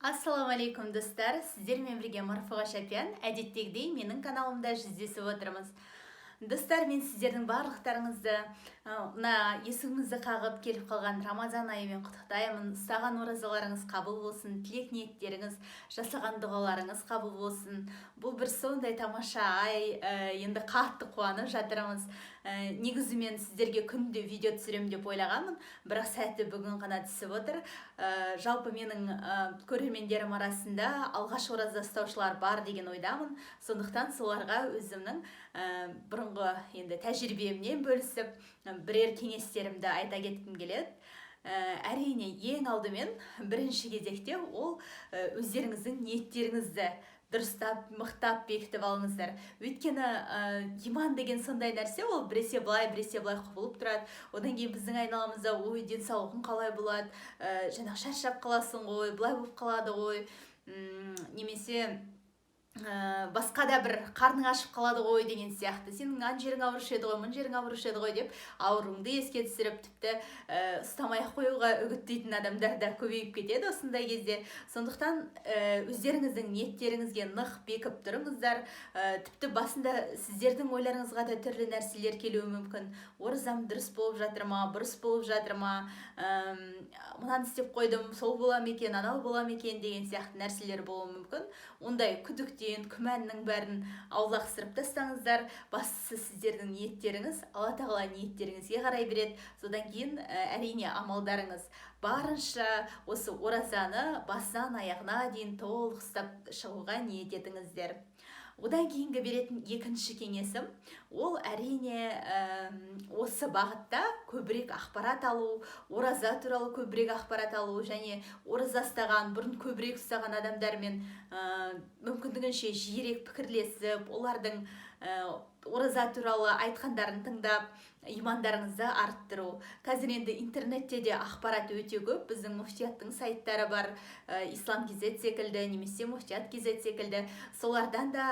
Ассаламу алейкум достар, сіздермен бірге Марфуға Шапиян, әдеттегідей менің каналымда жүздесіп отырмыз. Достар, мен сіздердің барлықтарыңызды мына есігіңізді қағып келіп қалған Рамазан айымен құттықтаймын. Ұстаған оразаларыңыз қабыл болсын, тілек ниеттеріңіз, жасаған дұғаларыңыз қабыл болсын. Бұл бір сондай тамаша ай, енді қатты қуанып жатырмыз. Негізі мен сіздерге күнде видео түсіремін деп ойлағанмын, бірақ сәті бүгін ғана түсіп отыр. Жалпы менің көрермендерім арасында алғаш ораза ұстаушылар бар деген ойдамын. Сондықтан соларға өзімнің бұрынғы енді тәжірибемнен бөлісіп, бірер кеңестерімді айта кеткім келеді. Әрине, ең алдымен бірінші кезекте ол өздеріңіздің ниеттеріңізді дұрыстап, мықтап бекітіп алыңыздар. Өйткені иман деген сондай нәрсе, ол біресе былай құбылып тұрады. Одан кейін біздің айналамызда ой, денсаулығың қалай болады, жаңағы шаршап қаласың ғой, былай болып қалады ғой, немесе басқа да бір қарның ашып қалады ғой деген сияқты. Сенің ан жерің ауырушы еді ғой, мұн жерің ауырушы еді ғой деп ауруыңды еске түсіріп, тіпті ұстамай қоюға үгіттейтін адамдар да көбейіп кетеді осындай кезде. Сондықтан өздеріңіздің ниеттеріңізге нық бекіп тұрыңыздар. Тіпті басында сіздердің ойларыңызға да түрлі нәрселер келуі мүмкін. Оразам дұрыс болып жатыр ма, бұрыс болып жатыр ма, мынаны істеп қойдым, сол бола ма екен, анау бола ма екен деген сияқты нәрселер болуы мүмкін. Ондай күдіктен, күмәннің бәрін аулақсырып тастаңыздар. Бастысы сіздердің ниеттеріңіз, Алла тағала ниеттеріңізге қарай береді. Содан кейін әрине амалдарыңыз барынша осы оразаны басынан аяғына дейін толық ұстап шығуға ниет етіңіздер. Одан кейінгі беретін екінші кеңесім, ол әрине осы бағытта көбірек ақпарат алу, ораза туралы көбірек ақпарат алу, және ораза ұстаған, бұрын көбірек ұстаған адамдармен мүмкіндігінше жиірек пікірлесіп, олардың ораза туралы айтқандарын тыңдап, имандарыңызды арттыру. Қазір енді интернетте де ақпарат өте көп. Біздің муфтияттың сайттары бар, Ислам.kz секілді, немесе Муфтият.kz секілді. Солардан да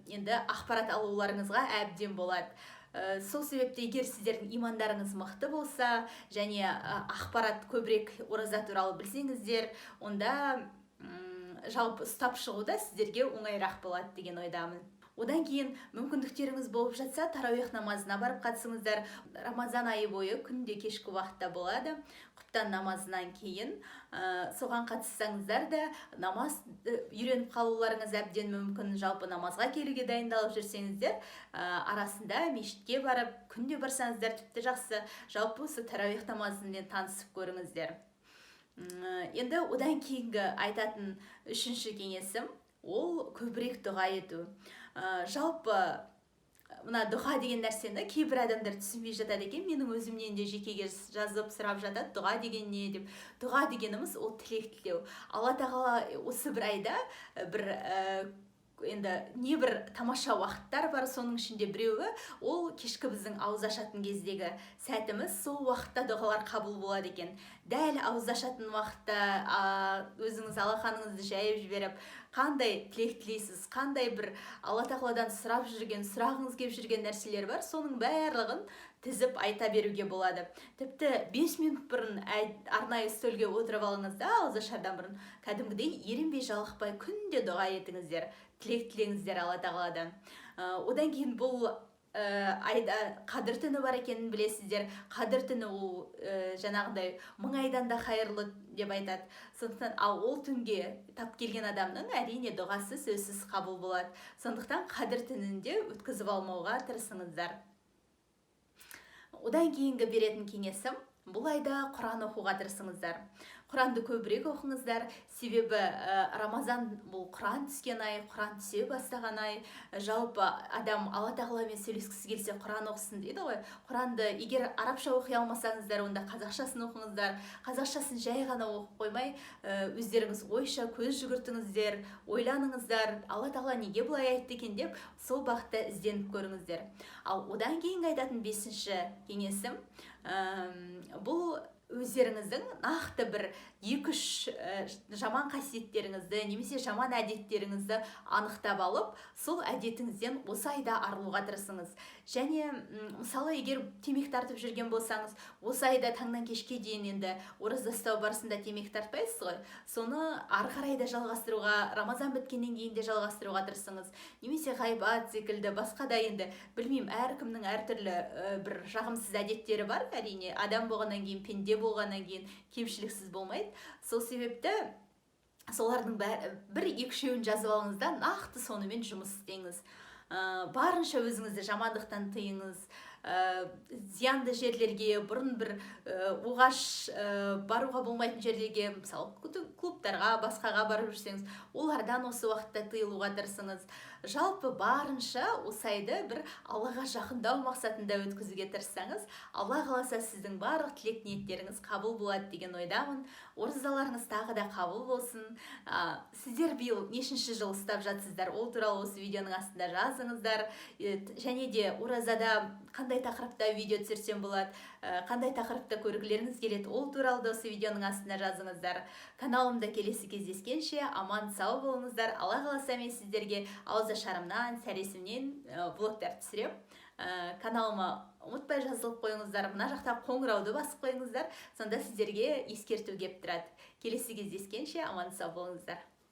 енді ақпарат алуларыңызға әбден болады. Сол себепті егер сіздердің имандарыңыз мықты болса, және ақпарат көбірек ораза туралы білсеңіздер, онда жалпы ұстап шығуда сіздерге оңайырақ болады деген ойдамын. Одан кейін мүмкіндіктеріңіз болып жатса, тарауих намазына барып қатысыңыздар. Рамазан айы бойы күнде кешкі уақытта болады. Құптан намазынан кейін соған қатыссаңыздар да намаз үйреніп қалуларыңыз әбден мүмкін. Жалпы намазға келуге дайындалып жүрсеңіздер, арасында мешітке барып, күнде барсаңыздар тіпті жақсы. Жалпы осы тарауих намазымен танысып көріңіздер. Енді одан кейінгі айтатын үшінші кеңесім, ол көбірек дұға ету. Жалпы мына дұға деген нәрсені кейбір адамдар түсінбей жатады екен. Менің өзімнен де жекеге жазып сұрап жатады, дұға деген не деп. Дұға дегеніміз ол тілек тілеу. Алла тағала осы бір айда бір енді небір тамаша уақыттар бар, соның ішінде біреуі ол кешкі біздің ауыз ашатын кездегі сәтіміз. Сол уақытта дұғалар қабыл болады екен. Дәл ауыз ашатын уақытта өзіңіз алақаныңызды жайып жіберіп, қандай тілек тілейсіз, қандай бір Алла тағаладан сұрап жүрген, сұрағыңыз келіп жүрген нәрселер бар, соның барлығын тізіп айта беруге болады. Тіпті 5 минут бұрын арнайы үстелге отырып алыңыз да, ауыз ашардан бұрын кәдімгідей ерінбей жалықпай күнде дұға етіңіздер, тілек тілеңіздер Алла тағаладан. Одан кейін бұл айда қадір түні бар екенін білесіздер. Қадір түні ол жаңағыдай 1000 айдан да қайырлы деп айтады. Сондықтан ол түнге тап келген адамның әрине дұғасы сөзсіз қабыл болады. Сондықтан қадір түнінде өткізіп алмауға тырысыңыздар. Одан кейінгі беретін кеңесім, бұл айда Құран оқуға тырысыңыздар. Құранды көбірек оқыңыздар, себебі Рамазан бұл Құран түскен ай, Құран түсе бастаған ай. Жалпы адам Алла тағаламен сөйлескісі келсе Құран оқысын дейді ғой. Құранды егер арабша оқи алмасаңыздар, онда қазақшасын оқыңыздар. Қазақшасын жай ғана оқып қоймай, өздеріңіз ойша көз жүгіртіңіздер, ойланыңыздар, Алла тағала неге бұлай айтты екен деп, сол бағытта ізденіп көріңіздер. Ал одан кейінгі айтатын 5-ші кеңесім, бұл өздеріңіздің нақты бір 2-3 жаман қасиеттеріңізді немесе жаман әдеттеріңізді анықтап алып, сол әдетіңізден осы айда арылуға тырысыңыз. Және мысалы, егер темекі тартып жүрген болсаңыз, осы айда таңнан кешке дейін енді ораза ұстау барысында темекі тартпайсыз ғой, соны ары қарай да жалғастыруға, Рамазан біткеннен кейін де жалғастыруға тырысыңыз. Немесе ғайбат секілді басқа да, енді білмеймін, әркімнің әртүрлі бір жағымсыз әдеттері бар, әрине, адам болғаннан кейін, пенде болғаннан кейін кемшіліксіз болмайды. Сол себепті солардың бір 2-3-еуін жазып алыңыз да нақты сонымен жұмыс істеңіз. Барынша өзіңізді жамандықтан тыйыңыз. Зиянды жерлерге, бұрын бір оғаш баруға болмайтын жерлерге, мысалы клубтарға, басқаға барып жүрсеңіз, олардан осы уақытта тыйылуға тырысыңыз. Жалпы барынша осы айды бір Аллаға жақындау мақсатында өткізуге тырыссаңыз, Алла қаласа сіздің барлық тілек ниеттеріңіз қабыл болады деген ойдамын. Оразаларыңыз тағы да қабыл болсын. Сіздер биыл нешінші жыл ұстап жатсыздар, ол туралы осы видеоның астында жазыңыздар. Және де оразада қандай тақырыпта видео түсірсем болады, қандай тақырыпта көргілеріңіз келеді, ол туралы да осы видеоның астына жазыңыздар. Каналымда келесі кездескенше аман сау болыңыздар. Алла қаласа мен сіздерге ауызашарымнан, сәресімнен влогтар түсірем. Каналыма ұмытпай жазылып қойыңыздар, мына жақта қоңырауды басып қойыңыздар, сонда сіздерге ескерту кеп тұрады. Келесі кездескенше аман сау болыңыздар.